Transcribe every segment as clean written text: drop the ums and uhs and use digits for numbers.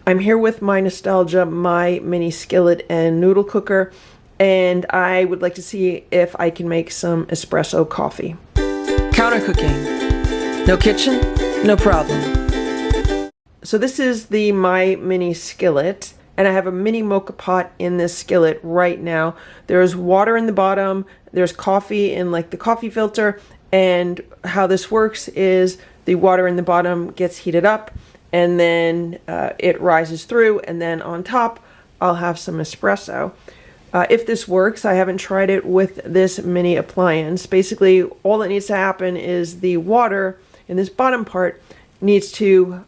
I'm here with my nostalgia, my mini skillet and noodle cooker, and I would like to see if I can make some espresso coffee. Counter cooking. No kitchen, no problem. So this is the MyMini Skillet, and I have a Mini Moka Pot in this skillet right now. There's water in the bottom, there's coffee in like the coffee filter, and how this works is the water in the bottom gets heated up, and then it rises through, and then on top I'll have some espresso. If this works, I haven't tried it with this mini appliance. Basically, all that needs to happen is the water in this bottom part needs to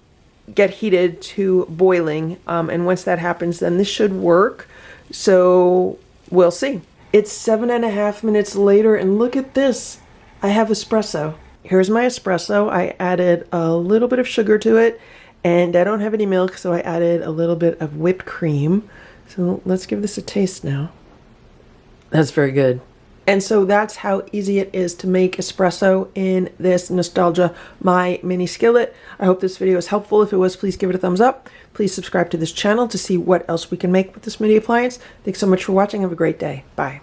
get heated to boiling, and once that happens, then this should work. So we'll see. It's 7.5 minutes later, and look at this. I have espresso. Here's my espresso. I added a little bit of sugar to it, and I don't have any milk, so I added a little bit of whipped cream. So let's give this a taste now. That's very good. And so that's how easy it is to make espresso in this nostalgia MyMini Skillet. I hope this video was helpful. If it was, please give it a thumbs up. Please subscribe to this channel to see what else we can make with this mini appliance. Thanks so much for watching. Have a great day. Bye.